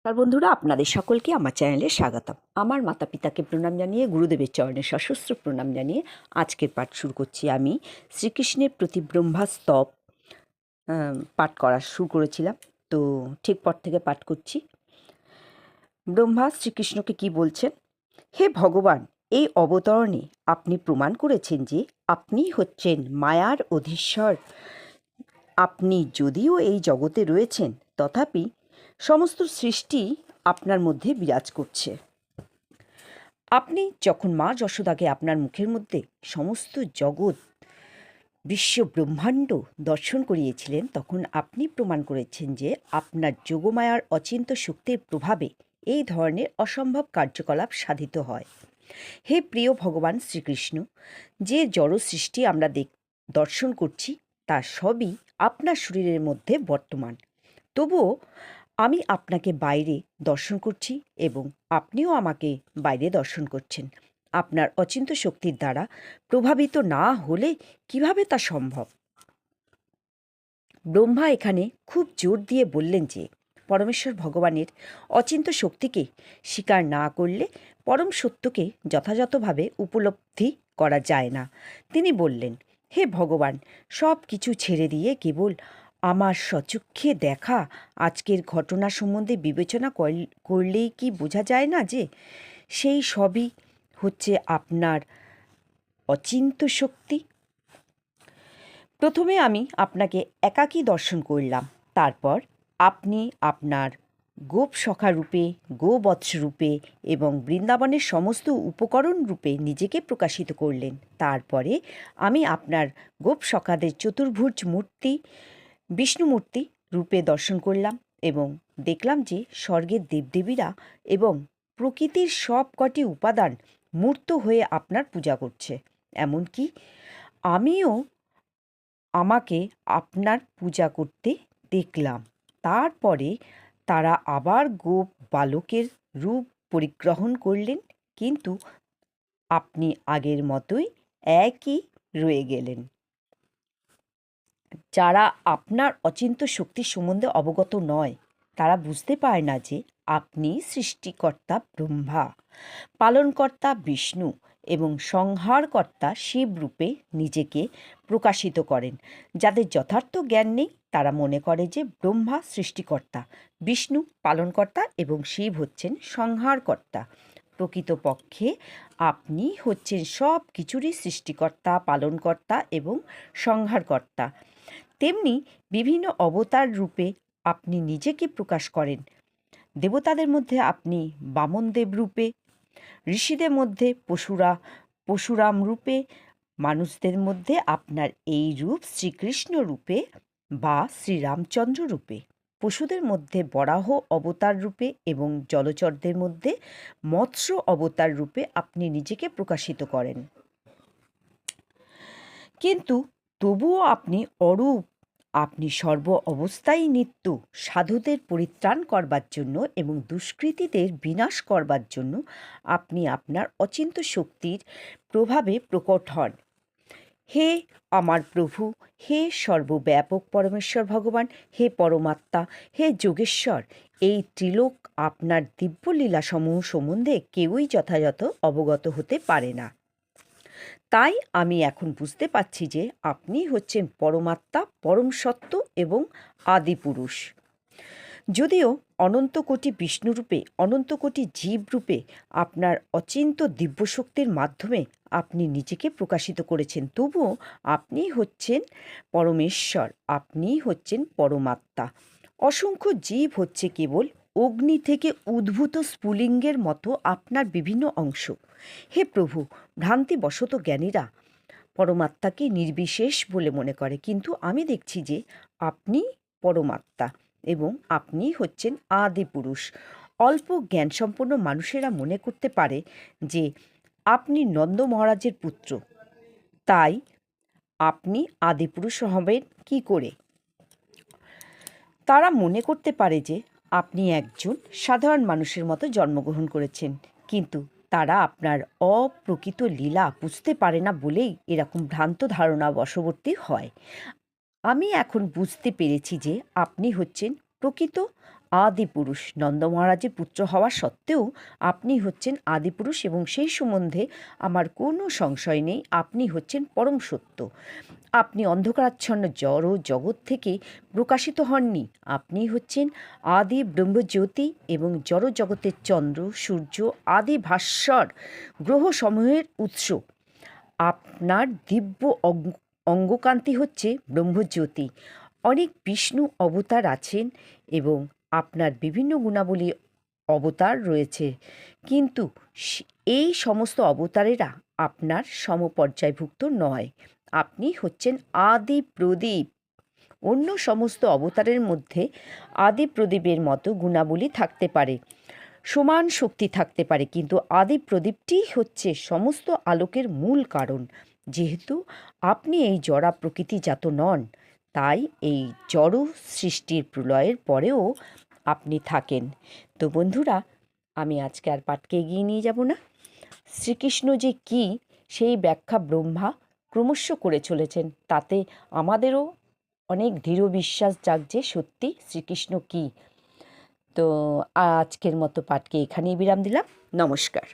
নমস্কার বন্ধুরা, আপনাদের সকলকে আমার চ্যানেলে স্বাগতম। আমার মাতা পিতাকে প্রণাম জানিয়ে, গুরুদেবের চরণে সশস্ত্র প্রণাম জানিয়ে আজকের পাঠ শুরু করছি। আমি শ্রীকৃষ্ণের প্রতি ব্রহ্মা স্তব পাঠ করা শুরু করেছিলাম, তো ঠিক পর থেকে পাঠ করছি। ব্রহ্মা শ্রীকৃষ্ণকে কি বলছেন? হে ভগবান, এই অবতরণে আপনি প্রমাণ করেছেন যে আপনি হচ্ছেন মায়ার অধীশ্বর। আপনি যদিও এই জগতে রয়েছেন, তথাপি সমস্ত সৃষ্টি আপনার মধ্যে বিরাজ করছে। আপনি যখন মা যশোদাকে আপনার মুখের মধ্যে সমস্ত জগৎ, বিশ্ব ব্রহ্মাণ্ড দর্শন করিয়েছিলেন, তখন আপনি প্রমাণ করেছেন যে আপনার যোগমায়ার অচিন্ত্য শক্তির প্রভাবে এই ধরনের অসম্ভব কার্যকলাপ সাধিত হয়। হে প্রিয় ভগবান শ্রীকৃষ্ণ, যে জড় সৃষ্টি আমরা দর্শন করছি তা সবই আপনার শরীরের মধ্যে বর্তমান। তবুও আমি আপনাকে বাইরে দর্শন করছি এবং আপনিও আমাকে বাইরে দর্শন করছেন। আপনার অচিন্ত্য শক্তির দ্বারা প্রভাবিত না হলে কিভাবে তা সম্ভব? ব্রহ্মা এখানে খুব জোর দিয়ে বললেন যে পরমেশ্বর ভগবানের অচিন্ত্য শক্তিকে স্বীকার না করলে পরম সত্যকে যথাযথভাবে উপলব্ধি করা যায় না। তিনি বললেন, হে ভগবান, সব কিছু ছেড়ে দিয়ে কেবল আমার স্বচক্ষে দেখা আজকের ঘটনা সম্বন্ধে বিবেচনা করলেই কি বোঝা যায় না যে সেই সবই হচ্ছে আপনার অচিন্ত্য শক্তি? প্রথমে আমি আপনাকে একাকী দর্শন করলাম, তারপর আপনি আপনার গোপ সখা রূপে, গোবৎস রূপে এবং বৃন্দাবনের সমস্ত উপকরণ রূপে নিজেকে প্রকাশিত করলেন। তারপরে আমি আপনার গোপ সখাদের চতুর্ভুজ মূর্তি, বিষ্ণুমূর্তি রূপে দর্শন করলাম এবং দেখলাম যে স্বর্গের দেবদেবীরা এবং প্রকৃতির সব কটি উপাদান মূর্ত হয়ে আপনার পূজা করছে। এমনকি আমিও আমাকে আপনার পূজা করতে দেখলাম। তারপরে তারা আবার গোপ বালকের রূপ পরিগ্রহণ করলেন, কিন্তু আপনি আগের মতোই একই রয়ে গেলেন। যারা আপনার অচিন্ত্য শক্তি সম্বন্ধে অবগত নয়, তারা বুঝতে পারে না যে আপনি সৃষ্টিকর্তা ব্রহ্মা, পালনকর্তা বিষ্ণু এবং সংহারকর্তা শিব রূপে নিজেকে প্রকাশিত করেন। যাদের যথার্থ জ্ঞান নেই, তারা মনে করে যে ব্রহ্মা সৃষ্টিকর্তা, বিষ্ণু পালনকর্তা এবং শিব হচ্ছেন সংহারকর্তা। প্রকৃতপক্ষে আপনি হচ্ছেন সব কিছুরই সৃষ্টিকর্তা, পালনকর্তা এবং সংহারকর্তা। তেমনি বিভিন্ন অবতার রূপে আপনি নিজেকে প্রকাশ করেন। দেবতাদের মধ্যে আপনি বামনদেব রূপে, ঋষিদের মধ্যে পশুরাম রূপে, মানুষদের মধ্যে আপনার এই রূপ শ্রীকৃষ্ণ রূপে বা শ্রীরামচন্দ্র রূপে, পশুদের মধ্যে বরাহ অবতার রূপে এবং জলচরদের মধ্যে মৎস্য অবতার রূপে আপনি নিজেকে প্রকাশিত করেন। কিন্তু তবুও আপনি অরূপ। আপনি সর্ব অবস্থায় নিত্য। সাধুদের পরিত্রাণ করবার জন্য এবং দুষ্কৃতীদের বিনাশ করবার জন্য আপনি আপনার অচিন্ত্য শক্তির প্রভাবে প্রকট হন। হে আমার প্রভু, হে সর্বব্যাপক পরমেশ্বর ভগবান, হে পরমাত্মা, হে যোগেশ্বর, এই ত্রিলোক আপনার দিব্যলীলাসমূহ সম্বন্ধে কেউই যথাযথ অবগত হতে পারে না। তাই আমি এখন বুঝতে পারছি যে আপনি হচ্ছেন পরমাত্মা, পরম সত্য এবং আদিপুরুষ। যদিও অনন্ত কোটি বিষ্ণুরূপে, অনন্ত কোটি জীবরূপে আপনার অচিন্ত্য দিব্যশক্তির মাধ্যমে আপনি নিজেকে প্রকাশিত করেছেন, তবুও আপনি হচ্ছেন পরমেশ্বর, আপনি হচ্ছেন পরমাত্মা। অসংখ্য জীব হচ্ছে কেবল অগ্নি থেকে উদ্ভূত স্ফুলিঙ্গের মতো আপনার বিভিন্ন অংশ। হে প্রভু, ভ্রান্তিবশত জ্ঞানীরা পরমাত্মাকে নির্বিশেষ বলে মনে করে, কিন্তু আমি দেখছি যে আপনি পরমাত্মা এবং আপনি হচ্ছেন আদিপুরুষ। অল্প জ্ঞানসম্পন্ন মানুষেরা মনে করতে পারে যে আপনি নন্দ মহারাজের পুত্র, তাই আপনি আদিপুরুষ হবেন কি করে? তারা মনে করতে পারে যে আপনি একজন সাধারণ মানুষের মতো জন্মগ্রহণ করেছেন, কিন্তু তারা আপনার অপ্রকৃত লীলা বুঝতে পারে না বলেই এরকম ভ্রান্ত ধারণা বশবর্তী হয়। আমি এখন বুঝতে পেরেছি যে আপনি হচ্ছেন প্রকৃত আদিপুরুষ। নন্দ মহারাজের পুত্র হওয়া সত্ত্বেও আপনি হচ্ছেন আদিপুরুষ এবং সেই সম্বন্ধে আমার কোনো সংশয় নেই। আপনি হচ্ছেন পরম সত্য। আপনি অন্ধকারাচ্ছন্ন জড় জগৎ থেকে প্রকাশিত হননি। আপনি হচ্ছেন আদি ব্রহ্মজ্যোতি এবং জড় জগতের চন্দ্র, সূর্য, আদি ভাস্বর গ্রহসমূহের উৎস। আপনার দিব্য অঙ্গকান্তি হচ্ছে ব্রহ্মজ্যোতি। অনেক বিষ্ণু অবতার আছেন এবং আপনার বিভিন্ন গুণাবলী অবতার রয়েছে, কিন্তু এই সমস্ত অবতারেরা আপনার সমপর্যায়ভুক্ত নয়। আপনি হচ্ছেন আদি প্রদীপ। অন্য সমস্ত অবতারের মধ্যে আদি প্রদীপের মতো গুণাবলী থাকতে পারে, সমান শক্তি থাকতে পারে, কিন্তু আদি প্রদীপটিই হচ্ছে সমস্ত আলোকের মূল কারণ। যেহেতু আপনি এই জড়া প্রকৃতিজাত নন, তাই এই জড় সৃষ্টির প্রলয়ের পরেও আপনি থাকেন। তো বন্ধুরা, আমি আজকে আর পাঠকে এগিয়ে নিয়ে যাব না। শ্রীকৃষ্ণ যে কী সেই ব্যাখ্যা ব্রহ্মা ক্রমশ করে চলেছেন, তাতে আমাদেরও অনেক দৃঢ় বিশ্বাস জাগছে সত্যি শ্রীকৃষ্ণ কী। তো আজকের মতো পাঠকে এখানেই বিরাম দিলাম। নমস্কার।